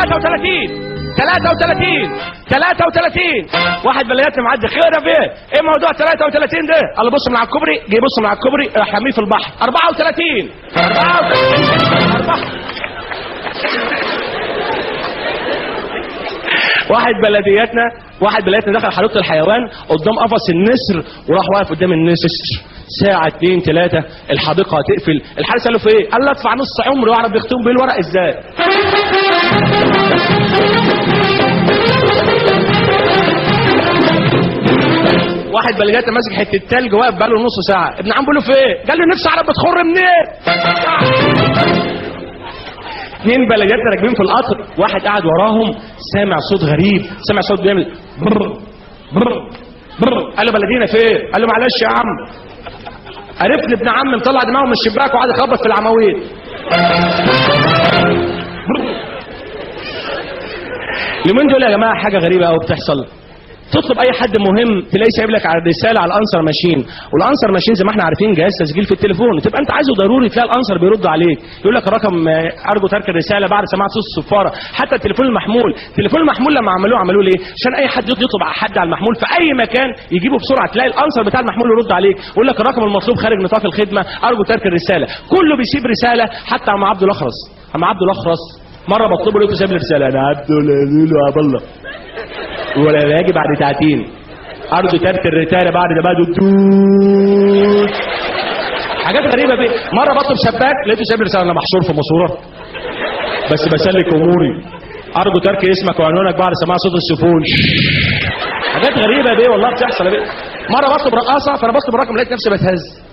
33 واحد بلدياتنا معدي خير يا بيه، ايه موضوع 33 ده؟ قال له بص من على الكوبري، جه يبص من على الكوبري راح رميه في البحر. 34 واحد بلدياتنا دخل حديقة الحيوان قدام قفص النسر وراح واقف قدام النسر ساعة 2 3 الحديقة هتقفل. الحارس قال له في ايه؟ قال له ادفع نص عمري واعرف بيختم بيه الورق ازاي. واحد بلدياتنا ماسك حته التلج واقف بقاله نص ساعة، ابن عم بيقول له في ايه؟ قال له نفسي اعرف بتخر منين؟ 2 بلدياتنا راكبين في القطر، واحد قاعد وراهم سامع صوت غريب، سامع صوت بيعمل برر برر برر. قال له بلدينا في ايه؟ قال له معلش يا عم، عرفت ابن عم مطلع دماغه من الشباك وقعد يخبط في العواميد. اليومين دول يا جماعه حاجه غريبه قوي بتحصل. تطلب اي حد مهم تلاقيه سايب لك على الرساله على الانسر ماشين، والانسر ماشين زي ما احنا عارفين جهاز تسجيل في التليفون، تبقى انت عايزه ضروري تلاقي الانسر بيرد عليك يقول لك رقم ارجو ترك الرساله بعد سماع صوت الصفاره. حتى التليفون المحمول لما عملوه ليه؟ عشان اي حد يطلب حد على المحمول في اي مكان يجيبه بسرعه، تلاقي الانسر بتاع المحمول يرد عليك يقول لك الرقم المطلوب خارج نطاق الخدمه ارجو ترك الرساله. كله بيسيب رساله، حتى عم عبد الاخرس. مره بطلبه لقيته سايب لي رساله، انا عبد عبد الله ولا باجي بعد ساعتين ارجو ترك الرساله بعد ده بقى دوت. حاجات غريبه بيه. مره بطلب سباك لقيته سايب لي رساله، انا محشور في ماسوره بس بسلك اموري ارجو ترك اسمك وعنوانك بعد سماع صوت السفون. حاجات غريبه بيه والله بتحصل بيه. مره بطلب رقاصه فانا بطلب الرقم لقيت نفسي بتهز.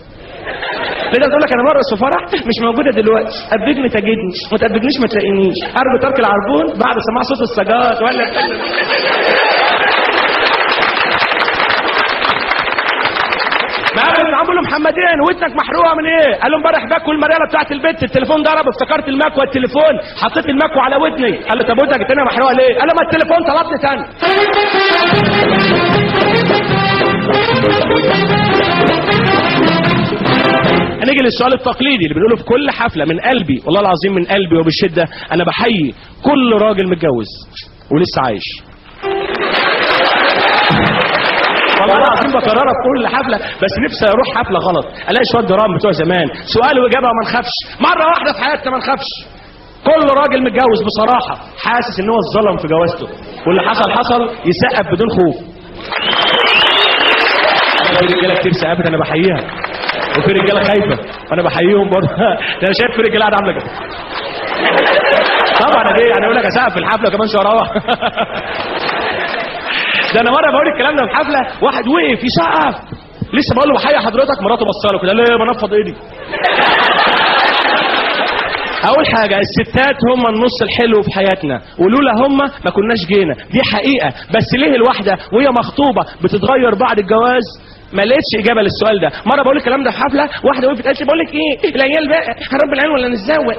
لقيتها بتقول لك انا برقص في فرح مش موجوده دلوقتي، قبجني تجدني، ما تقبجنيش ما تلاقينيش، ارجو ترك العربون بعد سماع صوت السجاد ولا عم بقول له محمدين ودنك محروقه من ايه؟ قال له امبارح باكل المرياله بتاعت البيت، التليفون ضرب افتكرت المكوى التليفون حطيت المكوى على ودني. قال له طب ودنك التانيه محروقه ليه؟ قال له ما التليفون طلبني تاني. هنيجي للسؤال التقليدي اللي بنقوله في كل حفله من قلبي، والله العظيم من قلبي وبالشده انا بحيي كل راجل متجوز ولسه عايش. والله العظيم بكررها في كل حفله، بس نفسي اروح حفله غلط الاقي شويه درام بتوع زمان سؤال واجابه وما نخافش. مره واحده في حياتنا ما نخافش. كل راجل متجوز بصراحه حاسس ان هو اتظلم في جوازته، واللي حصل يسقف بدون خوف. في رجاله كتير سقفت انا بحييها، وفي رجاله خايفه وانا بحييهم برضه. انا شايف في رجاله قاعده عامله كده. طبعا انا يعني اقول لك اسقف في الحفله كمان شويه اروح. ده انا مره بقول الكلام ده في حفله واحد وقف يسقف لسه بقول له بحيي حضرتك، مراته بص له كده ليه بنفض ايدي. اول حاجه الستات هم النص الحلو في حياتنا، ولولا هم ما كناش جينا، دي حقيقه. بس ليه الواحده وهي مخطوبه بتتغير بعد الجواز؟ ما لقيتش اجابه للسؤال ده. مره بقول الكلام ده في حفله واحده وقفت قالت لي بقول لك ايه العيال بقى هرب العين ولا نتزوج؟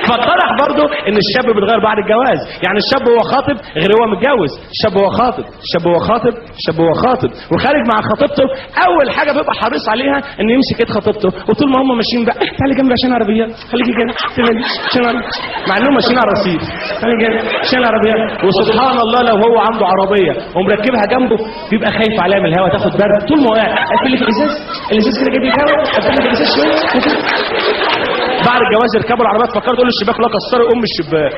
فاتضح برضه ان الشاب بيتغير بعد الجواز. يعني الشاب هو خاطب غير هو متجوز، الشاب هو خاطب وخارج مع خطيبته، اول حاجه بيبقى حريص عليها انه يمسك ايد خطيبته، وطول ما هم ماشيين بقى تعالي جنبي عشان عربيات، خليكي كده عشان مع انهم ماشيين على الرصيف، خليكي كده عشان العربيات. وسبحان الله لو هو عنده عربيه ومركبها جنبه بيبقى خايف عليها من الهواء تاخد برد، طول ما هو قاعد قافل لي في الازاز كده جايب لي هواء، قافل لي في الازاز شويه. بعد الجواز يركبوا العربيات فكروا تقول الشباك لا كسروا الشباك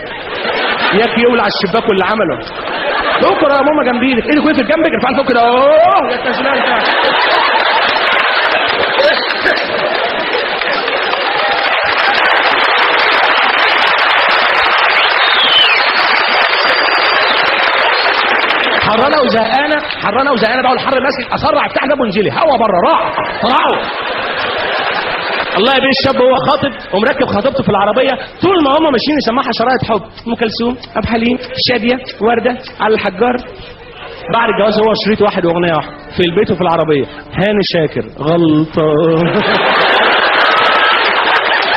ياك يولع الشباك واللي عمله. بكره يا ماما جنبي لك ايدك وقفت جنبك ارفع لفوق كده اوه يا تسلم. حرانه وزهقانه بقى والحر ماسك اسرع افتح باب وانزلي هوا بره راح طلعوا. الله يبين الشاب هو خاطب ومركب خطيبته في العربيه طول ما هم ماشيين يسمعها شرايط حب ام كلثوم ابو حليم شاديه ورده على الحجار. بعد الجواز هو شريط واحد واغنيه واحده في البيت وفي العربيه هاني شاكر غلطان.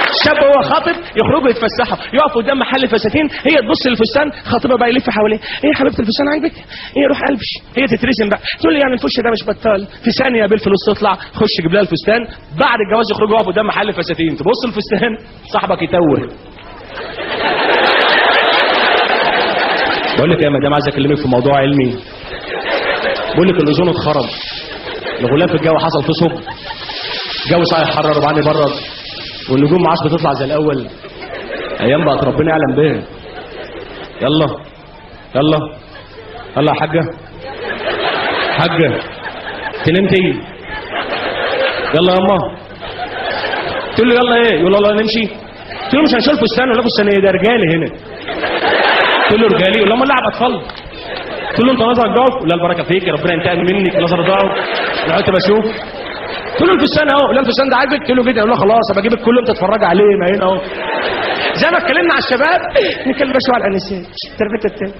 الشاب هو والخاطب يخرجوا يتفسحوا، يقفوا قدام محل الفساتين، هي تبص للفستان، خطيبها بقى يلف حواليه، ايه يا حبيبتي الفستان عاجبك؟ ايه روح قلبش، هي تترسم بقى، تقول لي يعني الفش ده مش بطال، في ثانيه بالفلوس تطلع، خش جيب لها الفستان، بعد الجواز يخرجوا يقفوا قدام محل الفساتين، تبص الفستان صاحبك يتوه. بقول لك يا مدام عايز اكلمك في موضوع علمي. بقول لك الاوزون اتخرم، الغلاف الجوي حصل فيه ثقب، الجو صحيح يحرر وبعدين يبرد، والنجوم ما عادش بتطلع زي الاول. ايام بقت ربنا يعلم بيها. يلا يلا يلا يا حاجه، حاجه تنمتي، يلا يما. تقول له يلا ايه؟ يقول يلا نمشي. قلت له مش هنشيل فستان ولا فستان ايه؟ ده رجالي هنا. قلت له رجالي؟ يقول له امال لعب اطفال. قلت له انت نظرك ضعف؟ لا البركه فيك، ربنا ينتقم منك، نظر ضعف. رحت بشوف، قلت له الفستان اهو، لا الفستان ده عاجبك؟ قلت له جدا. يقول له خلاص ابقى اجيبك كله انت تتفرج عليه، ما هنا اهو. زي ما اتكلمنا على الشباب نتكلم شويه على الانسات. تربيه التاني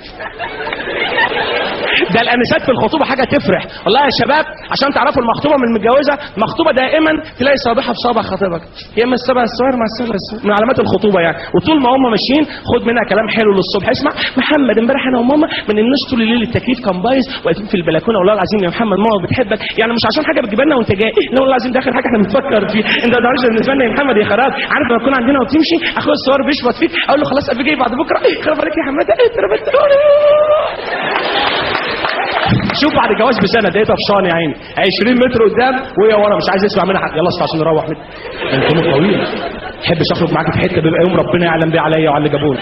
ده الانسات في الخطوبه حاجه تفرح والله يا شباب. عشان تعرفوا المخطوبه من المتجوزه، مخطوبه دائما تلاقي صابعها في صابع خطيبك، يا اما الصابع الصغير مع الصابع الصغير، من علامات الخطوبه يعني. وطول ما هم ماشيين خد منها كلام حلو للصبح. اسمع محمد، امبارح انا وماما ما نمناش طول الليل، التكييف كان بايظ، واقفين في البلكونه، والله العظيم يا محمد ماما بتحبك، يعني مش عشان حاجه بتجيب لنا وانت جاي، لا والله العظيم ده اخر حاجه احنا بنفكر فيه، انت ده عايز بالنسبه لنا يا محمد يا خراب. عارف لما تكون عندنا وتمشي اخويا الصغير بيشبط فيك، اقول له خلاص ابي جاي بعد بكره، خرب عليك يا حماده، ايه تربت. شوف بعد الجواز بسنه ده طفشان يا عيني، 20 متر قدام وهي ورا مش عايز يسمع منها حاجه. يلا اصحى عشان نروح. انت طويل، ما احبش اخرج معاك في حته بيبقى يوم ربنا يعلم بيه عليا وعلى اللي جابوني.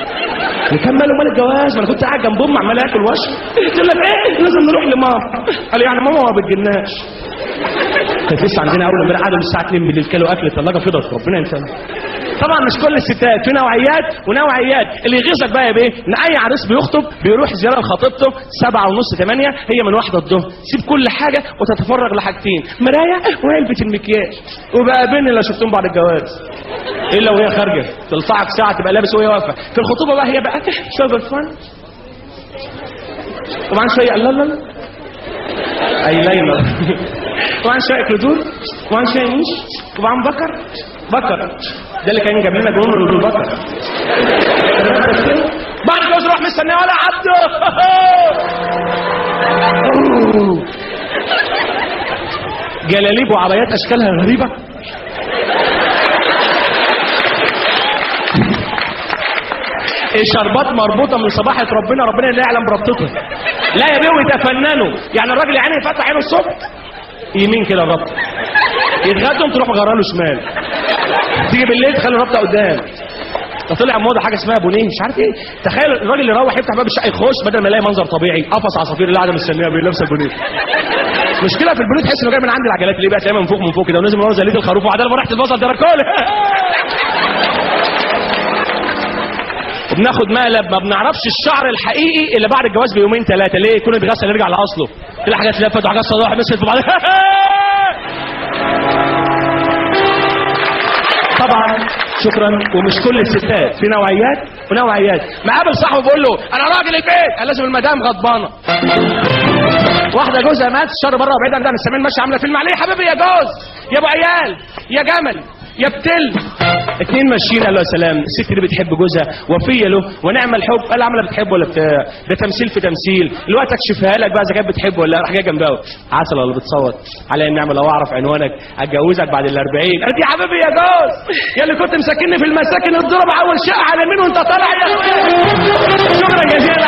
نكمل امال الجواز، ما انا كنت قاعد جنب امي عمال اكل واشرب. قلت لك ايه لازم نروح لماما. قال يعني ماما ما بتجيلناش. كانت لسه عندنا اول امبارح قعدوا الساعه 2 بالليل كلوا اكل الثلاجه فضت، ربنا ينسانا. طبعا مش كل الستات، في نوعيات ونوعيات. اللي يغيظك بقى يا بيه ان اي عريس بيخطب بيروح زياره لخطيبته 7:30 8، هي من 1 الظهر، سيب كل حاجه وتتفرغ لحاجتين، مرايه وعلبه المكياج. وبقى بين اللي شفتهم بعد الجواز الا وهي خارجه تلطعك ساعه تبقى لابس وهي واقفه. في الخطوبه بقى هي بقى شويه برفان، طبعا شويه الله اي ليلى، طبعا شويه كلودور، طبعا شويه نيش، طبعا بكر ده اللي كان جاب لنا جون من البكر. بعد الجواز روح مستنيه ولا عبده. جلاليب وعبايات اشكالها غريبه، الشربات مربوطه من صباحه ربنا، ربنا لا يعلم بربطتها. لا يا بيه يتفننوا، يعني الراجل يعني يفتح عينه الصبح يمين كده الربطه، يتغدوا تروح مغيرها له شمال، تيجي بالليل تخلي الربطه قدام. ده طلع موضه حاجه اسمها بونيه مش عارف ايه. تخيل الراجل اللي يروح يفتح باب الشقه يخش بدل ما يلاقي منظر طبيعي قفص عصافير اللي قاعده مستنيه لابسه البونيه. مشكله في البونيه تحس انه جاي من عند العجلات، اللي بقى تلاقيها من فوق كده ونازل من ورا زي الخروف، وعداله ريحه البصل ده ركوله. وبناخد مقلب ما بنعرفش الشعر الحقيقي الا بعد الجواز بيومين 3. ليه؟ يكون اتغسل يرجع لاصله، تلاقي حاجات لفت وحاجات صداع مسكت في بعضها. طبعا شكرا. ومش كل الستات، في نوعيات ونوعيات. مقابل صاحبه بيقول له انا راجل البيت، قال لازم المدام غضبانه. واحده جوزها مات الشر بره وبعيد عن ده، السمين ماشيه عامله فيلم عليه، حبيبي يا جوز يا ابو عيال يا جمل يا بتل. 2 ماشيين قال له يا سلام، الست اللي بتحب جوزها وفيه له ونعم الحب، قال عامله بتحب ولا بتاع، ده تمثيل في تمثيل، الوقت اكشفها لك بقى اذا كانت بتحب ولا راح جايه جنبها عسل ولا بتصوت على النعمه. لو اعرف عنوانك اتجوزك بعد ال40. قالت يا حبيبي يا جوز يا اللي كنت مسكني في المساكن الضرب اول شقه على مين وانت طالع يا شكرا جزيلا.